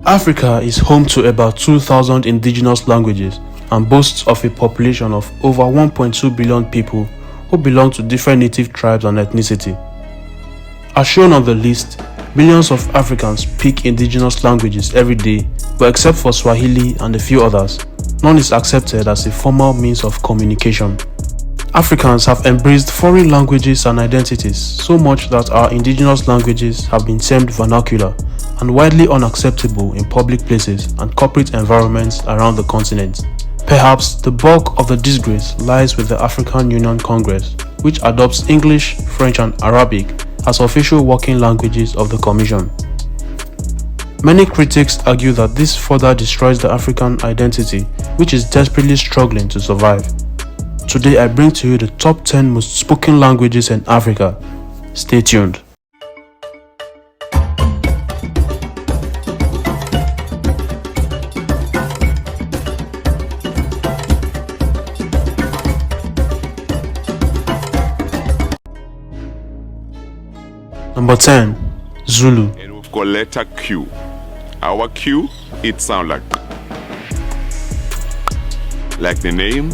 Africa is home to about 2,000 indigenous languages and boasts of a population of over 1.2 billion people who belong to different native tribes and ethnicity. As shown on the list, millions of Africans speak indigenous languages every day, but except for Swahili and a few others, none is accepted as a formal means of communication. Africans have embraced foreign languages and identities so much that our indigenous languages have been termed vernacular and widely unacceptable in public places and corporate environments around the continent. Perhaps the bulk of the disgrace lies with the African Union Congress, which adopts English, French and Arabic as official working languages of the Commission. Many critics argue that this further destroys the African identity, which is desperately struggling to survive. Today I bring to you the top 10 most spoken languages in Africa. Stay tuned. Number 10. Zulu. And we've got letter Q. Our Q, it sounds like the name.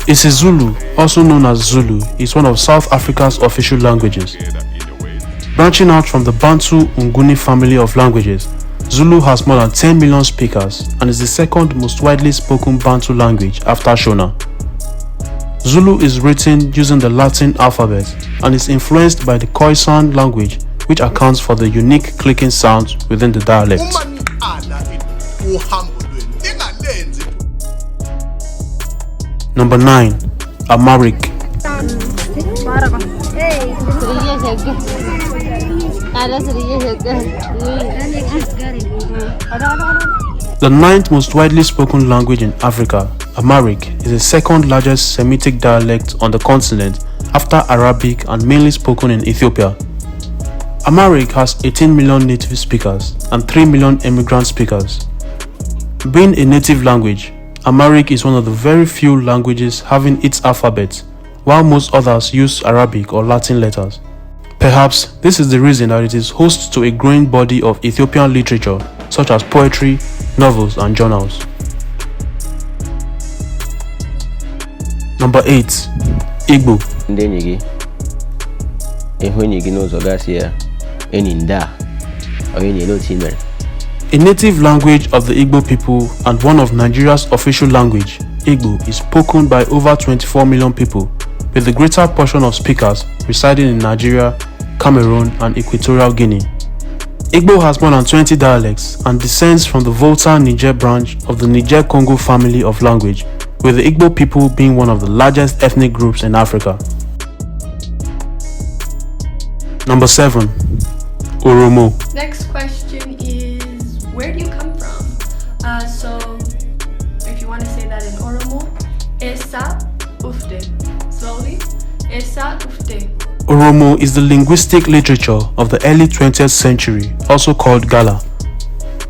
IsiZulu, also known as Zulu, is one of South Africa's official languages. Branching out from the Bantu Nguni family of languages, Zulu has more than 10 million speakers and is the second most widely spoken Bantu language after Shona. Zulu is written using the Latin alphabet and is influenced by the Khoisan language, which accounts for the unique clicking sounds within the dialect. Number 9. Amharic. The ninth most widely spoken language in Africa, Amharic is the second largest Semitic dialect on the continent after Arabic and mainly spoken in Ethiopia. Amharic has 18 million native speakers and 3 million immigrant speakers. Being a native language, Amharic is one of the very few languages having its alphabet, while most others use Arabic or Latin letters. Perhaps this is the reason that it is host to a growing body of Ethiopian literature such as poetry, novels and journals. Number 8. Igbo. A native language of the Igbo people and one of Nigeria's official language, Igbo is spoken by over 24 million people, with the greater portion of speakers residing in Nigeria, Cameroon and Equatorial Guinea. Igbo has more than 20 dialects and descends from the Volta Niger branch of the Niger-Congo family of language, with the Igbo people being one of the largest ethnic groups in Africa. Number 7. Oromo. Next question is, where do you come from? So, if you want to say that in Oromo, Esa Ufte. Slowly, Esa Ufte. Oromo is the linguistic literature of the early 20th century, also called Gala.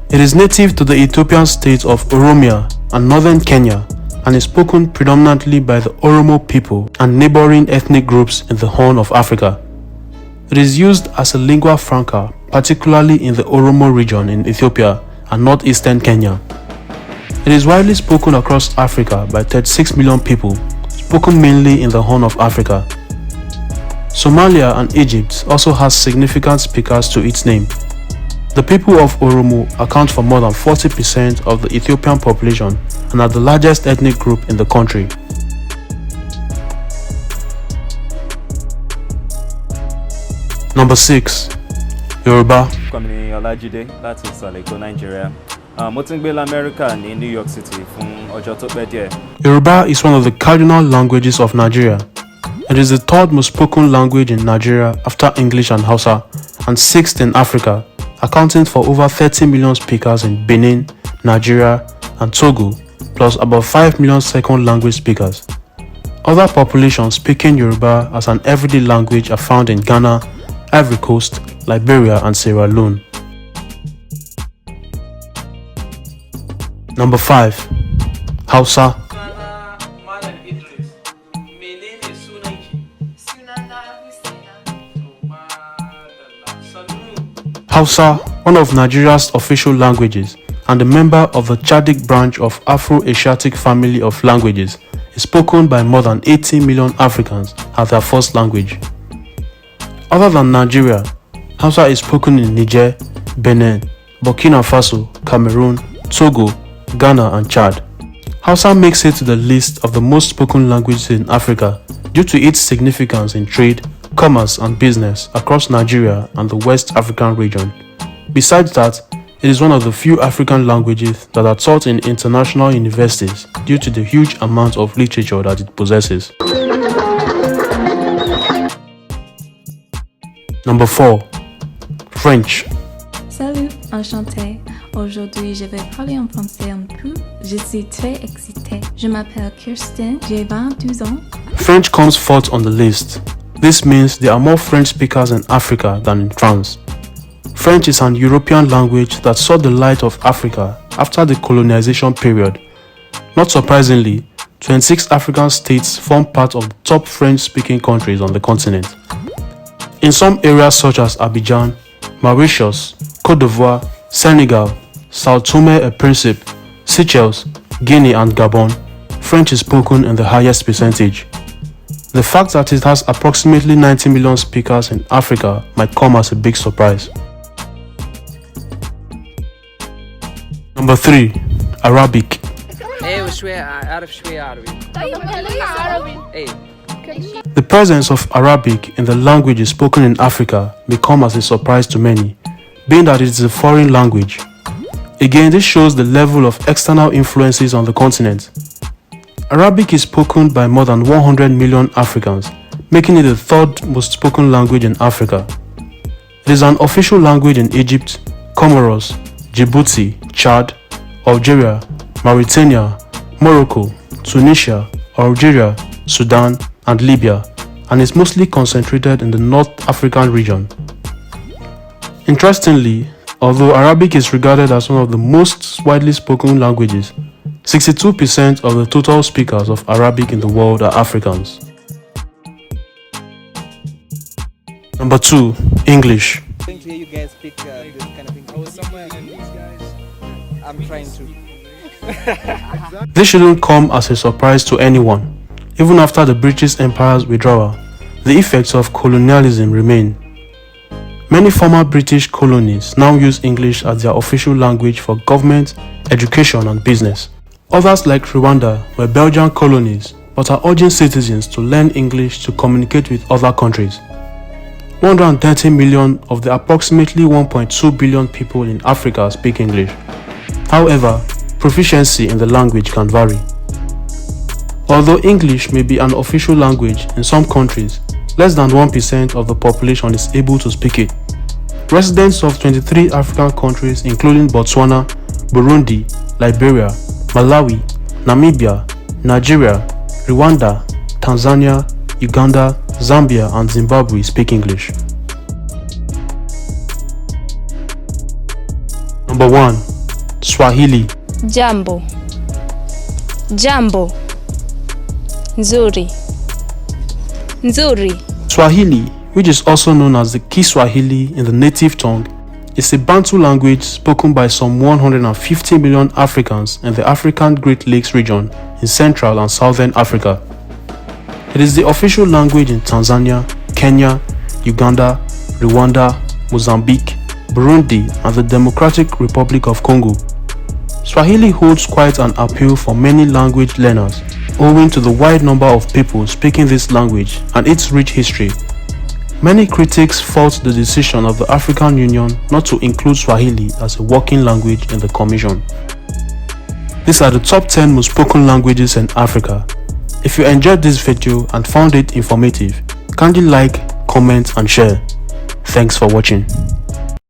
It is native to the Ethiopian state of Oromia and northern Kenya and is spoken predominantly by the Oromo people and neighboring ethnic groups in the Horn of Africa. It is used as a lingua franca, particularly in the Oromo region in Ethiopia and northeastern Kenya. It is widely spoken across Africa by 36 million people, spoken mainly in the Horn of Africa. Somalia and Egypt also has significant speakers to its name. The people of Oromo account for more than 40% of the Ethiopian population and are the largest ethnic group in the country. Number 6. Yoruba. Kwamini Olajide láti Ìsàlẹ̀ Nigeria. Mo ti ń gbé l'Amẹ́ríkà ní New York City fún ọjọ́ tó pẹ́ díẹ̀. Yoruba is one of the cardinal languages of Nigeria. It is the third most spoken language in Nigeria after English and Hausa, and sixth in Africa, accounting for over 30 million speakers in Benin, Nigeria, and Togo, plus about 5 million second language speakers. Other populations speaking Yoruba as an everyday language are found in Ghana, Ivory Coast, Liberia, and Sierra Leone. Number 5. Hausa. Hausa, one of Nigeria's official languages and a member of the Chadic branch of Afro-Asiatic family of languages, is spoken by more than 80 million Africans as their first language. Other than Nigeria, Hausa is spoken in Niger, Benin, Burkina Faso, Cameroon, Togo, Ghana and Chad. Hausa makes it to the list of the most spoken languages in Africa due to its significance in trade, commerce and business across Nigeria and the West African region. Besides that, it is one of the few African languages that are taught in international universities due to the huge amount of literature that it possesses. Number 4. French. Salut, enchanté. Aujourd'hui, je vais parler en français un peu. Je suis très excitée. Je m'appelle Kirsten, j'ai 22 ans. French comes fourth on the list. This means there are more French speakers in Africa than in France. French is an European language that saw the light of Africa after the colonization period. Not surprisingly, 26 African states form part of the top French-speaking countries on the continent. In some areas such as Abidjan, Mauritius, Côte d'Ivoire, Senegal, Sao Tome and Principe, Seychelles, Guinea and Gabon, French is spoken in the highest percentage. The fact that it has approximately 90 million speakers in Africa might come as a big surprise. Number 3. Arabic. The presence of Arabic in the languages spoken in Africa may come as a surprise to many, being that it is a foreign language. Again, this shows the level of external influences on the continent. Arabic is spoken by more than 100 million Africans, making it the third most spoken language in Africa. It is an official language in Egypt, Comoros, Djibouti, Chad, Algeria, Mauritania, Morocco, Tunisia, Algeria, Sudan, and Libya, and is mostly concentrated in the North African region. Interestingly, although Arabic is regarded as one of the most widely spoken languages, 62% of the total speakers of Arabic in the world are Africans. Number 2. English. To hear you guys speak this kind of English. I was somewhere and these guys, I'm trying to. This shouldn't come as a surprise to anyone. Even after the British Empire's withdrawal, the effects of colonialism remain. Many former British colonies now use English as their official language for government, education and business. Others like Rwanda were Belgian colonies but are urging citizens to learn English to communicate with other countries. 130 million of the approximately 1.2 billion people in Africa speak English. However, proficiency in the language can vary. Although English may be an official language in some countries, less than 1% of the population is able to speak it. Residents of 23 African countries including Botswana, Burundi, Liberia, Malawi, Namibia, Nigeria, Rwanda, Tanzania, Uganda, Zambia and Zimbabwe speak English. Number 1. Swahili. Jambo. Jambo. Nzuri. Nzuri. Swahili, which is also known as the Kiswahili in the native tongue, is a Bantu language spoken by some 150 million Africans in the African Great Lakes region in Central and Southern Africa. It is the official language in Tanzania, Kenya, Uganda, Rwanda, Mozambique, Burundi and the Democratic Republic of Congo. Swahili holds quite an appeal for many language learners, owing to the wide number of people speaking this language and its rich history. Many critics fault the decision of the African Union not to include Swahili as a working language in the Commission. These are the top 10 most spoken languages in Africa. If you enjoyed this video and found it informative, kindly like, comment and share. Thanks for watching.